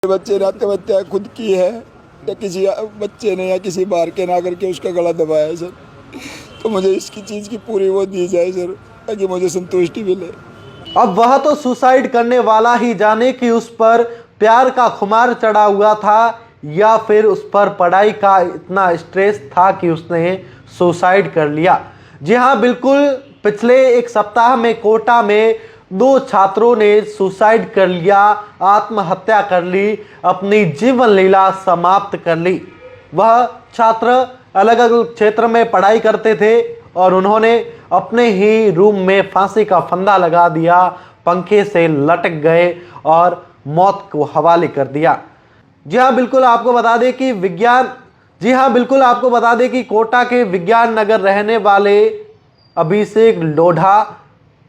बच्चे ने आत्महत्या खुद की है या किसी बच्चे ने या किसी बाहर के ना करके उसका गला दबाया है सर। तो मुझे इसकी चीज़ की पूरी वो दी जाए सर, ताकि मुझे संतुष्टि मिले। अब वह तो सुसाइड करने वाला ही जाने कि उस पर प्यार का खुमार चढ़ा हुआ था या फिर उस पर पढ़ाई का इतना स्ट्रेस था कि उसने सुसाइड कर लिया। जी हाँ, बिल्कुल पिछले एक सप्ताह में कोटा में 2 छात्रों ने सुसाइड कर लिया, आत्महत्या कर ली, अपनी जीवन लीला समाप्त कर ली। वह छात्र अलग अलग क्षेत्र में पढ़ाई करते थे और उन्होंने अपने ही रूम में फांसी का फंदा लगा दिया, पंखे से लटक गए और मौत को हवाले कर दिया। जी हाँ, बिल्कुल आपको बता दें कि कोटा के विज्ञान नगर रहने वाले अभिषेक लोढ़ा,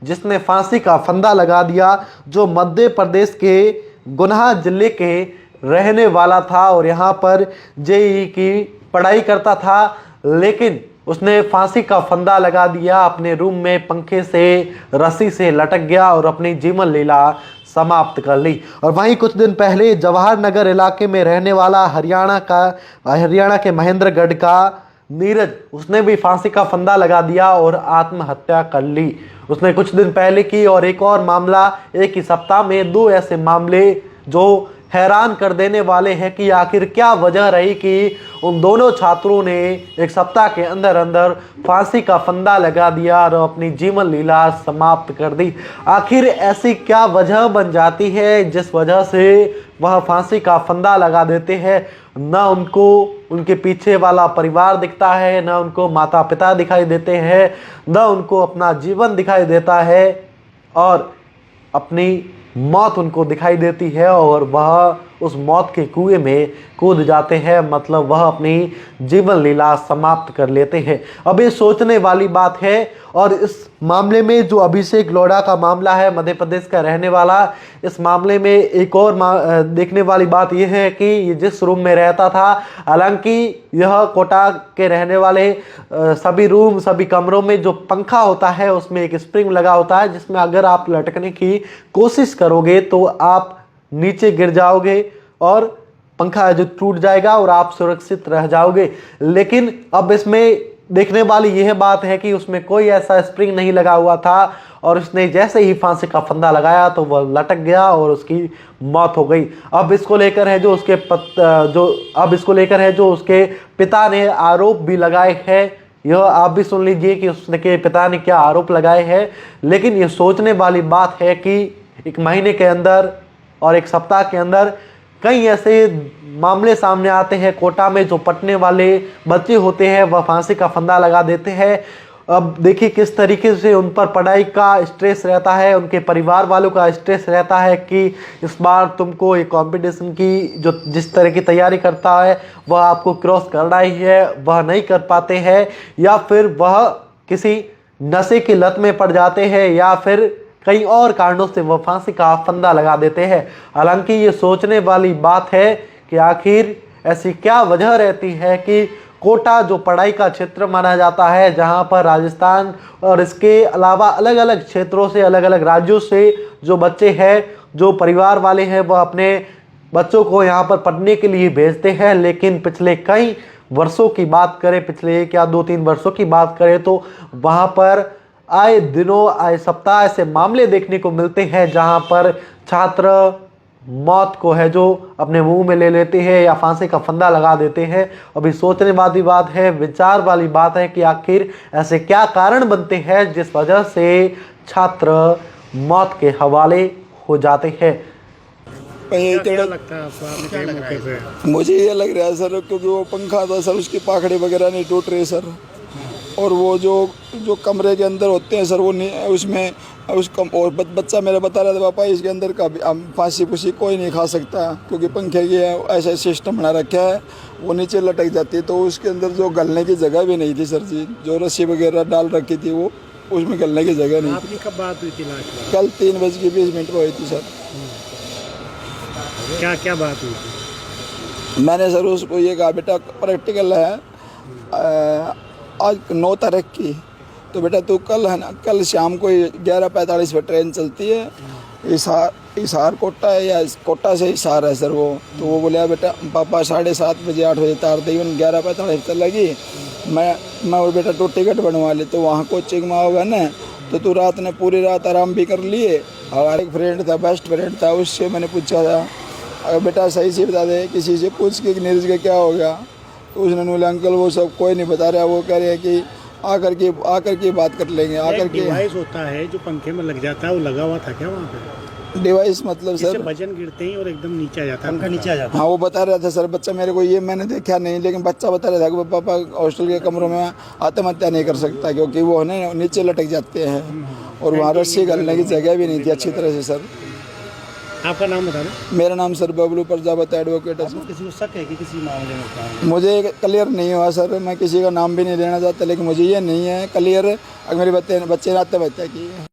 जिसने फांसी का फंदा लगा दिया, जो मध्य प्रदेश के गुना जिले के रहने वाला था और यहाँ पर जेईई की पढ़ाई करता था, लेकिन उसने फांसी का फंदा लगा दिया, अपने रूम में पंखे से रस्सी से लटक गया और अपनी जीवन लीला समाप्त कर ली। और वहीं कुछ दिन पहले जवाहर नगर इलाके में रहने वाला हरियाणा के महेंद्रगढ़ का नीरज, उसने भी फांसी का फंदा लगा दिया और आत्महत्या कर ली। उसने कुछ दिन पहले की। और एक और मामला, एक ही सप्ताह में 2 ऐसे मामले जो हैरान कर देने वाले हैं कि आखिर क्या वजह रही कि उन दोनों छात्रों ने एक सप्ताह के अंदर अंदर फांसी का फंदा लगा दिया और अपनी जीवन लीला समाप्त कर दी। आखिर ऐसी क्या वजह बन जाती है जिस वजह से वह फांसी का फंदा लगा देते हैं? न उनको उनके पीछे वाला परिवार दिखता है, न उनको माता पिता दिखाई देते हैं, न उनको अपना जीवन दिखाई देता है, और अपनी मौत उनको दिखाई देती है और वह उस मौत के कुएं में कूद जाते हैं। मतलब वह अपनी जीवन लीला समाप्त कर लेते हैं। अब ये सोचने वाली बात है। और इस मामले में जो अभिषेक लोढ़ा का मामला है, मध्य प्रदेश का रहने वाला, इस मामले में एक और देखने वाली बात यह है कि ये जिस रूम में रहता था, हालांकि यह कोटा के रहने वाले सभी रूम, सभी कमरों में जो पंखा होता है उसमें एक स्प्रिंग लगा होता है, जिसमें अगर आप लटकने की कोशिश करोगे तो आप नीचे गिर जाओगे और पंखा जो टूट जाएगा और आप सुरक्षित रह जाओगे। लेकिन अब इसमें देखने वाली यह बात है कि उसमें कोई ऐसा स्प्रिंग नहीं लगा हुआ था और उसने जैसे ही फांसी का फंदा लगाया तो वह लटक गया और उसकी मौत हो गई। अब इसको लेकर है जो उसके पिता ने आरोप भी लगाए हैं। यह आप भी सुन लीजिए कि उसके पिता ने क्या आरोप लगाए हैं। लेकिन यह सोचने वाली बात है कि एक महीने के अंदर और एक सप्ताह के अंदर कई ऐसे मामले सामने आते हैं कोटा में, जो पटने वाले बच्चे होते हैं वह फांसी का फंदा लगा देते हैं। अब देखिए किस तरीके से उन पर पढ़ाई का स्ट्रेस रहता है, उनके परिवार वालों का स्ट्रेस रहता है कि इस बार तुमको एक कंपटीशन की जो जिस तरह की तैयारी करता है वह आपको क्रॉस करना ही है, वह नहीं कर पाते हैं, या फिर वह किसी नशे की लत में पड़ जाते हैं, या फिर कई और कारणों से वह फांसी का फंदा लगा देते हैं। हालांकि ये सोचने वाली बात है कि आखिर ऐसी क्या वजह रहती है कि कोटा जो पढ़ाई का क्षेत्र माना जाता है, जहां पर राजस्थान और इसके अलावा अलग अलग क्षेत्रों से, अलग अलग राज्यों से जो बच्चे हैं, जो परिवार वाले हैं, वह अपने बच्चों को यहाँ पर पढ़ने के लिए भेजते हैं। लेकिन पिछले कई वर्षों की बात करें, पिछले 1 या 2-3 वर्षों की बात करें, तो वहाँ पर आए दिनों, आए सप्ताह ऐसे मामले देखने को मिलते हैं जहां पर छात्र मौत को है जो अपने मुंह में ले लेते हैं या फांसी का फंदा लगा देते हैं। अभी सोचने वाली बात है, विचार वाली बात है कि आखिर ऐसे क्या कारण बनते हैं जिस वजह से छात्र मौत के हवाले हो जाते हैं। क्या लगता है आपको? मुझे ये लग रहा है सर, क्योंकि वो पंखा था सर, उसकी पाखड़ी वगैरह नहीं टूट रही सर, और वो जो कमरे के अंदर होते हैं सर, वो नहीं उसमें और बच्चा मेरा बता रहा था, पापा इसके अंदर का फांसी फूसी कोई नहीं खा सकता, क्योंकि पंखे की ऐसा सिस्टम बना रखा है, वो नीचे लटक जाती है। तो उसके अंदर जो गलने की जगह भी नहीं थी सर जी, जो रस्सी वगैरह डाल रखी थी वो उसमें गलने की जगह नहीं। आपकी कब बात हुई थी लास्ट में? कल 3:20 पर हुई थी सर। क्या बात हुई थी? मैंने सर उसको ये कहा, बेटा प्रैक्टिकल है आज 9 तारीख की, तो बेटा तू कल है ना, कल शाम को 11:45 पर ट्रेन चलती है, इशार कोटा है या कोटा से इशार है सर वो। तो वो बोले बेटा पापा 7:30 बजे 8 बजे तार तकरीबन 11:45 लगी, मैं और बेटा तो टिकट बनवा ले, तो वहाँ कोचिंग में होगा ना, तो तू रात ने पूरी रात आराम भी कर लिए। और एक फ्रेंड था, बेस्ट फ्रेंड था, उससे मैंने पूछा था अगर बेटा सही से बता दे, किसी से पूछ के नीरज का क्या होगा, तो उसने बोला अंकल वो सब कोई नहीं बता रहा, वो कह रहे हैं कि आकर के बात कर लेंगे। आकर के डिवाइस होता है जो पंखे में लग जाता है, वो लगा हुआ था क्या वहाँ पे? डिवाइस मतलब इससे सर वजन गिरते ही और एकदम नीचे आ जाता है, पंखा नीचे आ जाता हाँ वो बता रहा था सर बच्चा, मेरे को ये मैंने देखा नहीं, लेकिन बच्चा बता रहा था कि पापा हॉस्टल के कमरों में आत्महत्या नहीं कर सकता क्योंकि वो है नीचे लटक जाते हैं और वहाँ रस्सी गलने की जगह भी नहीं थी अच्छी तरह से सर। है। आपका नाम बता दें। मेरा नाम सर बबलू प्रजापति एडवोकेट है सर। किसी को शक है कि किसी मामले में? मुझे क्लियर नहीं हुआ सर, मैं किसी का नाम भी नहीं लेना चाहता, लेकिन मुझे ये नहीं है क्लियर अगर मेरे बच्चे ने आत्महत्या की है।